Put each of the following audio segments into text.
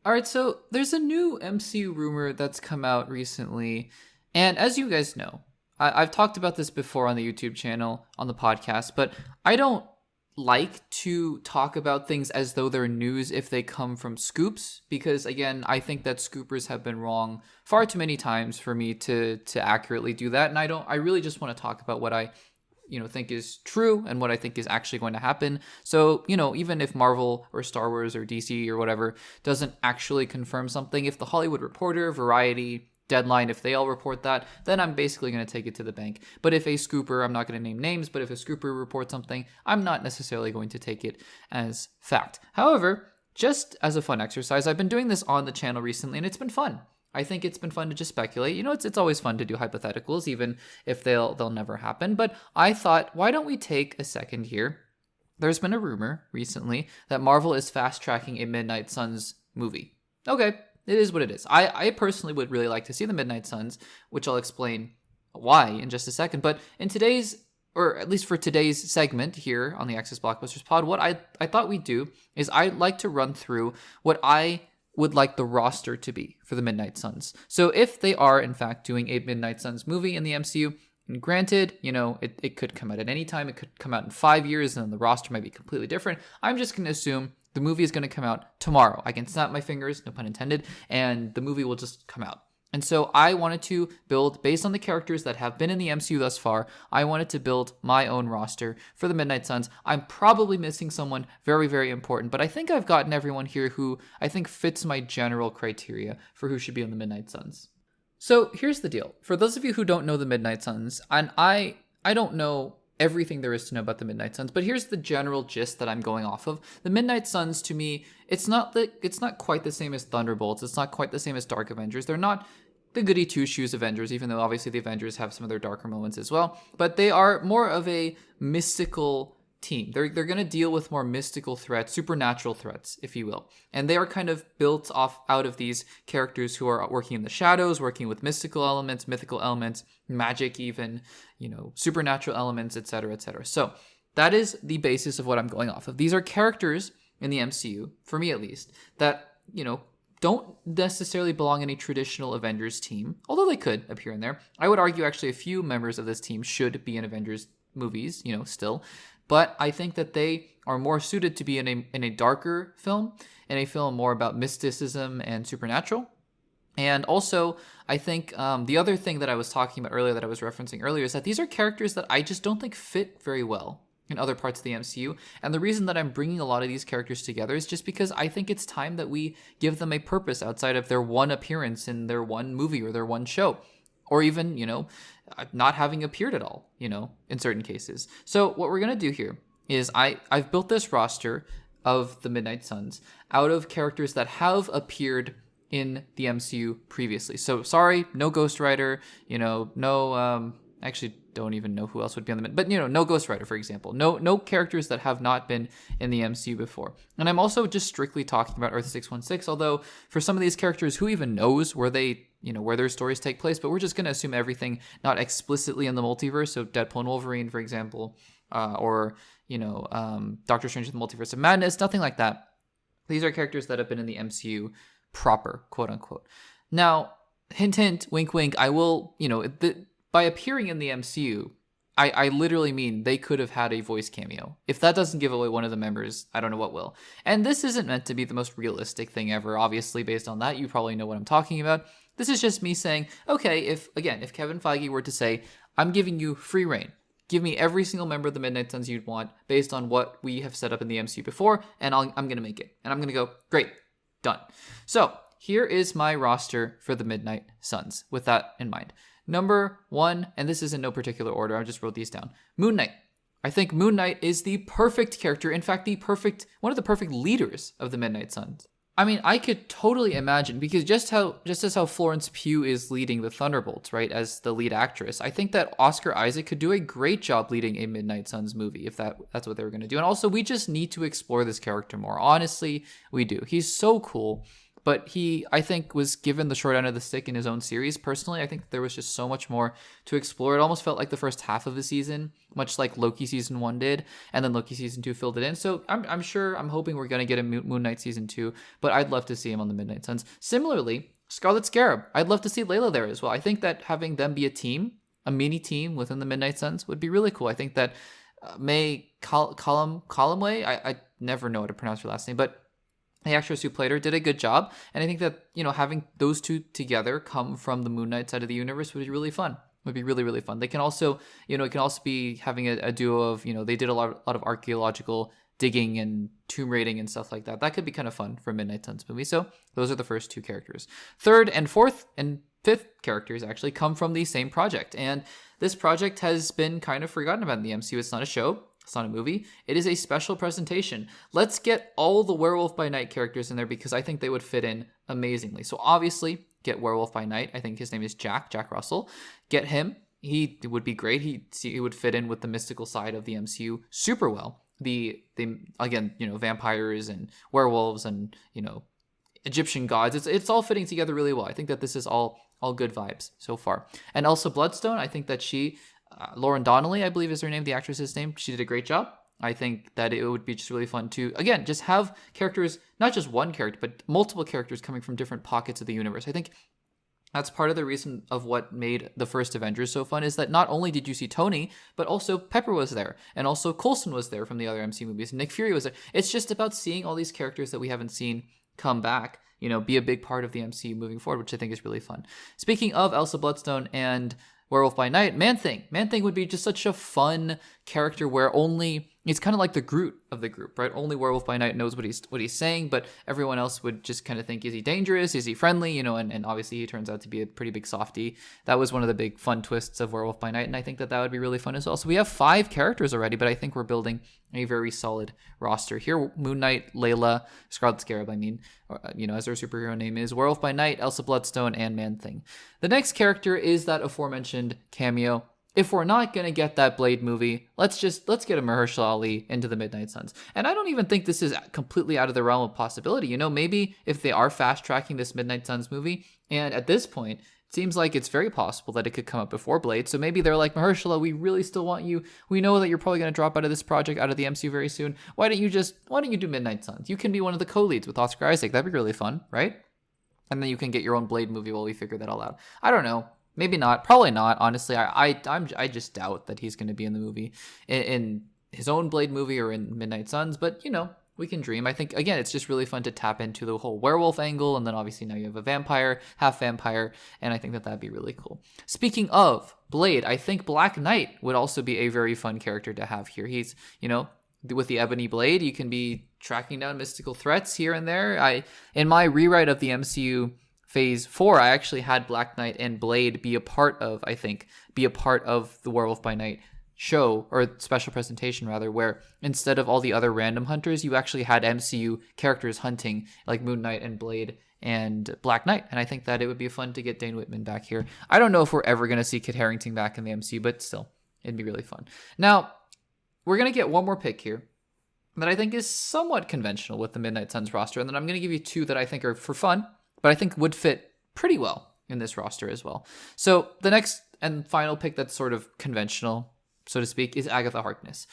All right, so there's a new MCU rumor that's come out recently. And as you guys know, I've talked about this before on the YouTube channel, on the podcast, but I don't like to talk about things as though they're news if they come from scoops, because again, I think that scoopers have been wrong far too many times for me to accurately do that. And I really just want to talk about what I think is true and what I think is actually going to happen. So, even if Marvel or Star Wars or DC or whatever doesn't actually confirm something, if the Hollywood Reporter, Variety, Deadline, if they all report that, then I'm basically going to take it to the bank. But if a scooper, I'm not going to name names, but if a scooper reports something, I'm not necessarily going to take it as fact. However, just as a fun exercise, I've been doing this on the channel recently and it's been fun. I think it's been fun to just speculate. It's always fun to do hypotheticals, even if they'll never happen. But I thought, why don't we take a second here? There's been a rumor recently that Marvel is fast-tracking a Midnight Suns movie. Okay, it is what it is. I personally would really like to see the Midnight Suns, which I'll explain why in just a second. But in today's, or at least for today's segment here on the Access Blockbusters Pod, what I thought we'd do is I'd like to run through what I would like the roster to be for the Midnight Suns. So if they are, in fact, doing a Midnight Suns movie in the MCU, and granted, it could come out at any time. It could come out in 5 years, and then the roster might be completely different. I'm just going to assume the movie is going to come out tomorrow. I can snap my fingers, no pun intended, and the movie will just come out. And so I wanted to build, based on the characters that have been in the MCU thus far, I wanted to build my own roster for the Midnight Suns. I'm probably missing someone very, very important, but I think I've gotten everyone here who I think fits my general criteria for who should be on the Midnight Suns. So here's the deal. For those of you who don't know the Midnight Suns, and I don't know everything there is to know about the Midnight Suns, but here's the general gist that I'm going off of. The Midnight Suns, to me, it's not quite the same as Thunderbolts. It's not quite the same as Dark Avengers. They're not the goody two-shoes Avengers, even though obviously the Avengers have some of their darker moments as well. But they are more of a mystical team. They're going to deal with more mystical threats, supernatural threats, if you will. And they are kind of built out of these characters who are working in the shadows, working with mystical elements, mythical elements, magic even, supernatural elements, etc., etc. So that is the basis of what I'm going off of. These are characters in the MCU, for me at least, that, don't necessarily belong in a traditional Avengers team, although they could appear in there. I would argue actually a few members of this team should be in Avengers movies, still. But I think that they are more suited to be in a darker film, in a film more about mysticism and supernatural. And also, I think the other thing that I was talking about earlier, that I was referencing earlier, is that these are characters that I just don't think fit very well in other parts of the MCU. And the reason that I'm bringing a lot of these characters together is just because I think it's time that we give them a purpose outside of their one appearance in their one movie or their one show. Or even, not having appeared at all, in certain cases. So what we're going to do here is I've built this roster of the Midnight Suns out of characters that have appeared in the MCU previously. So sorry, no Ghost Rider, no, actually don't even know who else would be on the but no Ghost Rider, for example. No characters that have not been in the MCU before. And I'm also just strictly talking about Earth 616, although for some of these characters, who even knows where they where their stories take place, but we're just going to assume everything not explicitly in the multiverse. So Deadpool and Wolverine, for example, or Doctor Strange in the Multiverse of Madness, nothing like that. These are characters that have been in the MCU proper, quote unquote. Now, hint, hint, wink, wink, I will, by appearing in the MCU, I literally mean they could have had a voice cameo. If that doesn't give away one of the members, I don't know what will. And this isn't meant to be the most realistic thing ever. Obviously, based on that, you probably know what I'm talking about. This is just me saying, okay, if Kevin Feige were to say, I'm giving you free reign. Give me every single member of the Midnight Suns you'd want based on what we have set up in the MCU before, and I'm going to make it. And I'm going to go, great, done. So here is my roster for the Midnight Suns with that in mind. Number 1, and this is in no particular order, I just wrote these down. Moon Knight. I think Moon Knight is the perfect character, in fact, one of the perfect leaders of the Midnight Suns. I mean, I could totally imagine, because just as how Florence Pugh is leading the Thunderbolts, right, as the lead actress, I think that Oscar Isaac could do a great job leading a Midnight Suns movie, if that's what they were going to do. And also, we just need to explore this character more. Honestly, we do. He's so cool. but he, I think, was given the short end of the stick in his own series. Personally, I think there was just so much more to explore. It almost felt like the first half of the season, much like Loki season 1 did, and then Loki season 2 filled it in. So I'm hoping we're going to get a Moon Knight season 2, but I'd love to see him on the Midnight Suns. Similarly, Scarlet Scarab, I'd love to see Layla there as well. I think that having them be a team, a mini team within the Midnight Suns, would be really cool. I think that May Columway, I never know how to pronounce her last name, but the actress who played her did a good job. And I think that, having those two together come from the Moon Knight side of the universe would be really fun. Would be really, really fun. They can also, it can also be having a duo of, they did a lot of archaeological digging and tomb raiding and stuff like that. That could be kind of fun for a Midnight Suns movie. So those are the first 2 characters. Third and fourth and fifth characters actually come from the same project. And this project has been kind of forgotten about in the MCU. It's not a show. It's not a movie. It is a special presentation. Let's get all the Werewolf by Night characters in there because I think they would fit in amazingly. So obviously, get Werewolf by Night. I think his name is Jack Russell. Get him. He would be great. He would fit in with the mystical side of the MCU super well. The again, vampires and werewolves and, Egyptian gods. It's all fitting together really well. I think that this is all good vibes so far. And Elsa Bloodstone, I think that she, Lauren Donnelly, I believe is her name, the actress's name. She did a great job. I think that it would be just really fun to, again, just have characters, not just one character, but multiple characters coming from different pockets of the universe. I think that's part of the reason of what made the first Avengers so fun is that not only did you see Tony, but also Pepper was there. And also Coulson was there from the other MCU movies. Nick Fury was there. It's just about seeing all these characters that we haven't seen come back, be a big part of the MCU moving forward, which I think is really fun. Speaking of Elsa Bloodstone and Werewolf by Night, Man-Thing. Man-Thing would be just such a fun character where it's kind of like the Groot of the group, right? Only Werewolf by Night knows what he's saying, but everyone else would just kind of think, is he dangerous? Is he friendly? And obviously he turns out to be a pretty big softie. That was one of the big fun twists of Werewolf by Night, and I think that would be really fun as well. So we have 5 characters already, but I think we're building a very solid roster here. Moon Knight, Layla, Scarlet Scarab, as their superhero name is, Werewolf by Night, Elsa Bloodstone, and Man-Thing. The next character is that aforementioned cameo. If we're not going to get that Blade movie, let's get a Mahershala Ali into the Midnight Suns. And I don't even think this is completely out of the realm of possibility. Maybe if they are fast-tracking this Midnight Suns movie, and at this point, it seems like it's very possible that it could come up before Blade. So maybe they're like, Mahershala, we really still want you. We know that you're probably going to drop out of this project, out of the MCU very soon. Why don't you do Midnight Suns? You can be one of the co-leads with Oscar Isaac. That'd be really fun, right? And then you can get your own Blade movie while we figure that all out. I don't know. Maybe not. Probably not. Honestly, I just doubt that he's going to be in the movie, in his own Blade movie or in Midnight Suns. But we can dream. I think again, it's just really fun to tap into the whole werewolf angle, and then obviously now you have a vampire, half vampire, and I think that'd be really cool. Speaking of Blade, I think Black Knight would also be a very fun character to have here. He's with the ebony blade, you can be tracking down mystical threats here and there. In my rewrite of the MCU Phase 4, I actually had Black Knight and Blade be a part of the Werewolf by Night show, or special presentation rather, where instead of all the other random hunters, you actually had MCU characters hunting, like Moon Knight and Blade and Black Knight. And I think that it would be fun to get Dane Whitman back here. I don't know if we're ever going to see Kit Harington back in the MCU, but still, it'd be really fun. Now, we're going to get one more pick here that I think is somewhat conventional with the Midnight Suns roster, and then I'm going to give you 2 that I think are for fun, but I think would fit pretty well in this roster as well. So the next and final pick that's sort of conventional, so to speak, is Agatha Harkness.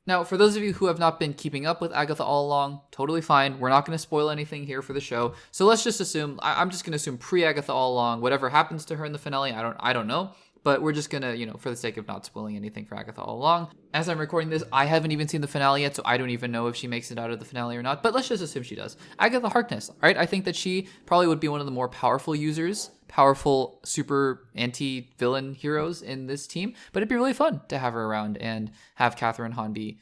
Now, for those of you who have not been keeping up with Agatha all along, totally fine. We're not going to spoil anything here for the show. So let's just assume, I'm just going to assume pre-Agatha all along, whatever happens to her in the finale, I don't know. But we're just going to, for the sake of not spoiling anything for Agatha all along. As I'm recording this, I haven't even seen the finale yet, so I don't even know if she makes it out of the finale or not. But let's just assume she does. Agatha Harkness, right? I think that she probably would be one of the more powerful users, powerful super anti-villain heroes in this team. But it'd be really fun to have her around and have Catherine Hahn be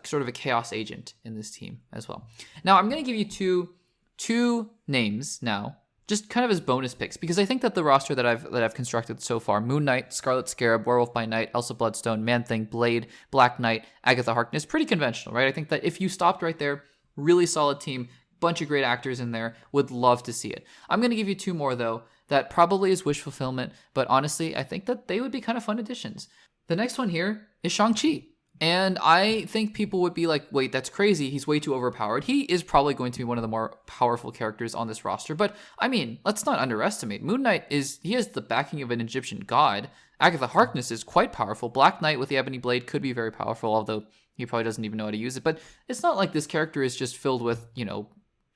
sort of a chaos agent in this team as well. Now, I'm going to give you two names now, just kind of as bonus picks, because I think that the roster that I've constructed so far, Moon Knight, Scarlet Scarab, Werewolf by Night, Elsa Bloodstone, Man-Thing, Blade, Black Knight, Agatha Harkness, pretty conventional, right? I think that if you stopped right there, really solid team, bunch of great actors in there, would love to see it. I'm going to give you 2 more, though, that probably is wish fulfillment, but honestly, I think that they would be kind of fun additions. The next one here is Shang-Chi. And I think people would be like, wait, that's crazy. He's way too overpowered. He is probably going to be one of the more powerful characters on this roster. But I mean, let's not underestimate. Moon Knight he has the backing of an Egyptian god. Agatha Harkness is quite powerful. Black Knight with the Ebony Blade could be very powerful, although he probably doesn't even know how to use it. But it's not like this character is just filled with,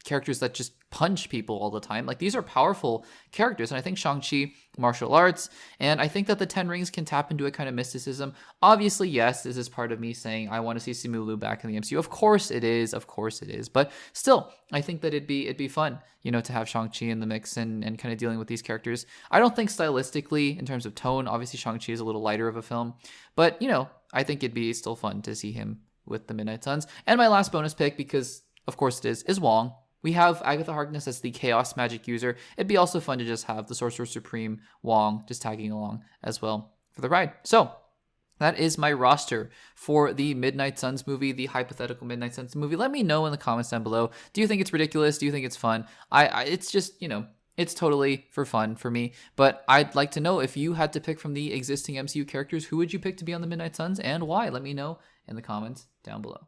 characters that just punch people all the time. Like, these are powerful characters, and I think Shang-Chi, martial arts, and I think that the Ten Rings can tap into a kind of mysticism. Obviously, yes, this is part of me saying I want to see Simu Liu back in the MCU. Of course it is, but still, I think that it'd be fun, to have Shang-Chi in the mix and kind of dealing with these characters. I don't think stylistically, in terms of tone, obviously Shang-Chi is a little lighter of a film, but, I think it'd be still fun to see him with the Midnight Suns. And my last bonus pick, because of course it is Wong. We have Agatha Harkness as the Chaos Magic user. It'd be also fun to just have the Sorcerer Supreme Wong just tagging along as well for the ride. So that is my roster for the Midnight Suns movie, the hypothetical Midnight Suns movie. Let me know in the comments down below. Do you think it's ridiculous? Do you think it's fun? It's just, it's totally for fun for me. But I'd like to know, if you had to pick from the existing MCU characters, who would you pick to be on the Midnight Suns and why? Let me know in the comments down below.